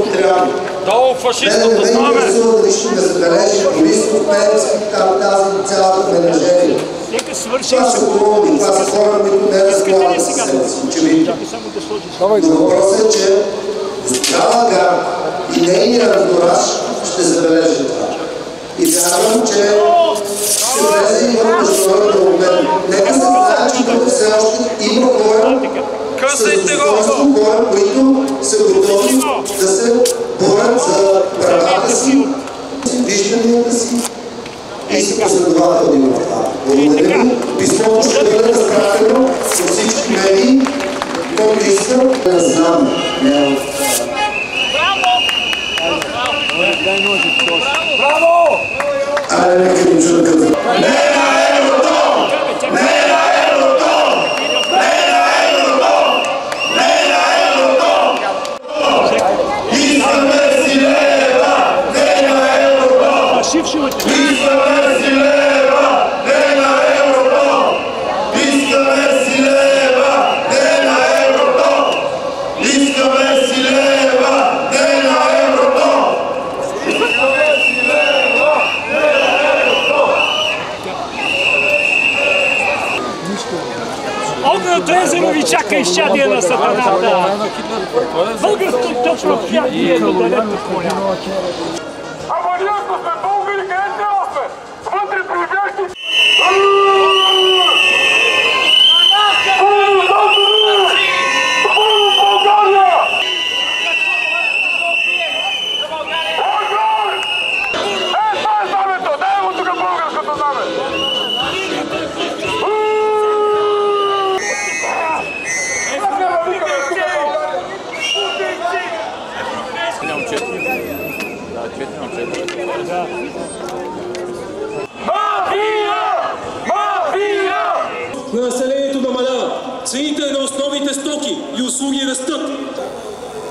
колкото трябва. Долу фашистото знаме! Не интересува дали ще ме забележи турист от Пеевски, тази цялата менажерия. Това са колони, това са хора, които не разполагат със себе си, очевидно. Но въпросът е, че госпожа Лагард и нейният антураж ще забележат това. И вярвам, че ще влезе и в международния обмен. Нека се знае, че тук все още има хора с достоинство, хора, които са готови да се борят за правата си, вижданията си и са последователни в това. Благодаря ви. Писмото ще бъде разпратено във всички медии, който иска да знам. Браво! Айде, нека им чуя като. Не на еврото! Не на еврото! Не на еврото! Не на еврото! Искаме си лева! Не на еврото! Искаме си лева! Не на еврото! Искаме си лева! Не на еврото! Искаме си лева! Не на еврото! Огненото езеро ви чака изчадие на сатаната. Българското точно хятие до далеко поля. Ама ние ако сме българи, къде трябва сме? Вътре прибягти! На населението намалява. Цените на основните стоки и услуги растат.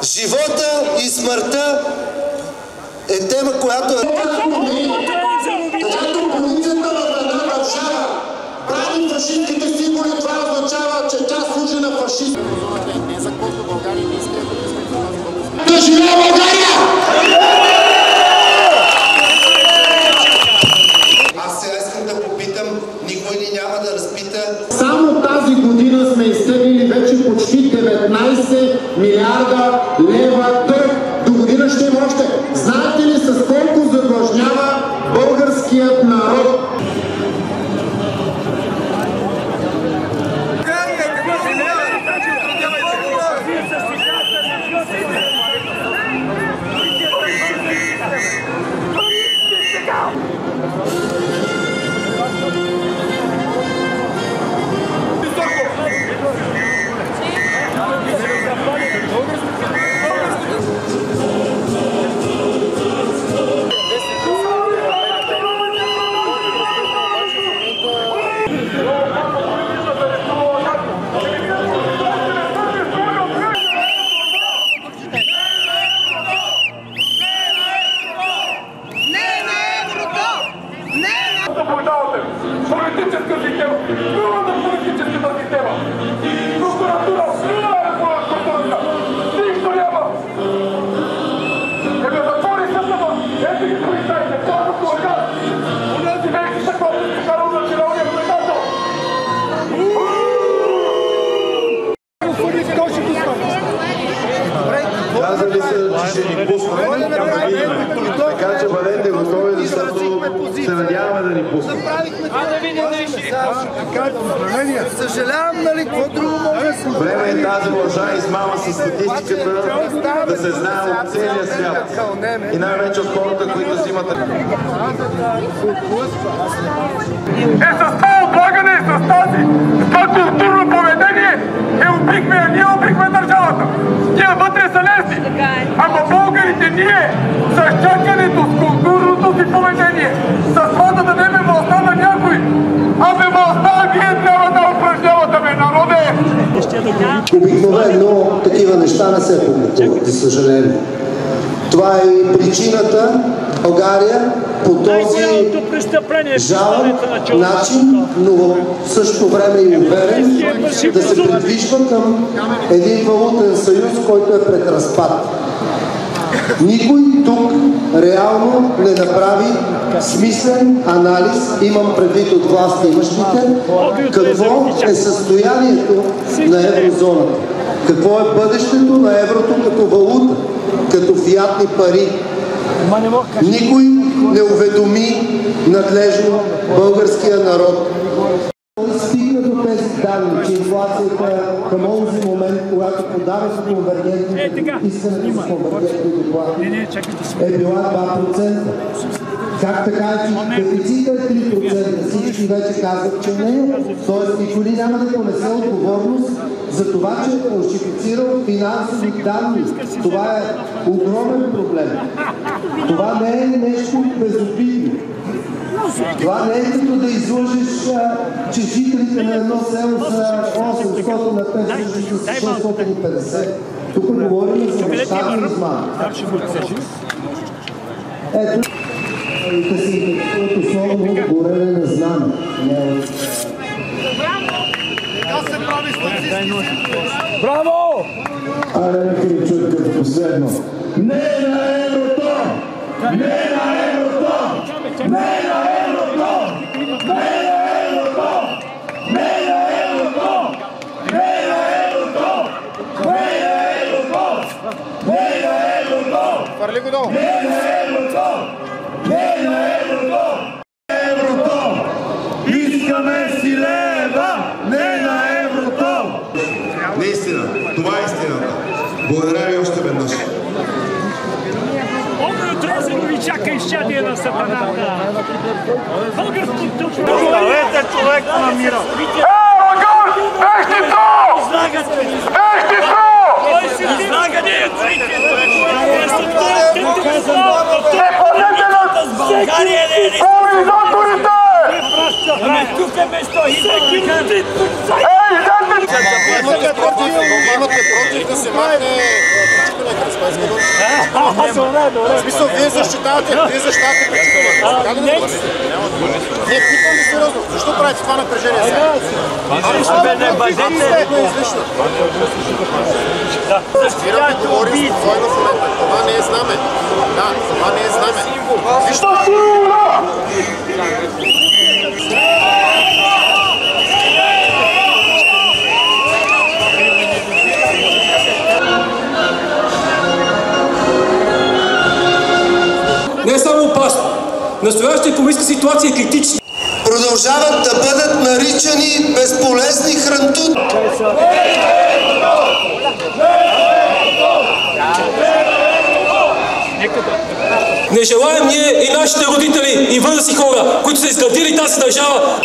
Живота и смъртта е тема, която е... Когато полицията в една държава прави фашистските символи, това означава, че тя служи на фашизма. Да живее България! Аз сега искам да попитам, никой ни няма да разпита. Само тази година сме изтеглили вече почти 19 милиарда лева дълг. До година ще има още. Знаете ли с колко задлъжнява българският народ? Политическа система, новата политическата система, прокуратура, прокуратурата, нищо няма. Да затвори съдната, ето ги полицайите, това го орган. Унази веки са копи, карал националния предател. Казали са, че ще ни пуснат, така че бъдете готови, защото се надяваме да ни пуснат. Съжалявам, нали, какво друго може? Време е тази лъжа и измама с статистиката да се знае от целия свят. И най-вече от хората, които взимат... С това облагане, с това културно поведение ние убихме държавата. Тия вътре са лесни. Ама българите ние с чакането, с културното си поведение, с това да дадем властта на някой. Абе властта вие трябва да упражнявате, бе, народе! Обикновено такива неща не се публикуват, за съжаление. Това е и причината България по този жалък начин, но в същото време и уверен, да се придвижва към един валутен съюз, който е пред разпад. Никой тук реално не направи смислен анализ, имам предвид от власт имащите, какво е състоянието на еврозоната, какво е бъдещето на еврото като валута, като фиатни пари. Никой не уведоми надлежно българския народ. Стигна до тези данни, че инфлацията към този момент, когато подаваше искането за конвергентни доплати, е била 2%. Как така, че дефицита е 3%? Всички вече казват, че не е. Тоест, никой няма да понесе отговорност за това, че е фалшифицирал финансови данни. Това е огромен проблем. Това не е нещо безобидно. Това не е като да излъжеш, че жителите на едно село са 800 на 500-650. Тук говорим за мащабни измами. Ето, от основно горене на знаме. Браво! Аре, нека ви чуят като последно. Не на еврото! Не на еврото! Не на еврото! Не на еврото! Не на еврото! Не на еврото! Не на еврото! Не на еврото! Хвърли го долу! Не на еврото! Не на еврото! Еврото! Искаме си лева! Не на еврото! Наистина, това е истината. Благодаря ви още веднъж. Чака изчадие на сатаната. Български тук. Оставете човек на мира. Лагон! Ехте то! Ехте то! Кой си ти? Излагане! България не е организаторите! Ами тук е место всеки луди тук са! Ей, идете! Имате против да се махне всичко на Креспайска дължа? В смисъл, вие защитавате пречита на не, питам ви сериозно. Защо правите това напрежение сега? Не бъдете! Разбираме, говорим спокойно в момента. Това не е знаме. Да, това не е знаме. Защо сигурно? Не е само опасно. Настоящата икономическа ситуация е критична. Продължават да бъдат наричани безполезни хрантути. Не желаем ние и нашите родители и възрастни хора, които са изградили тази държава,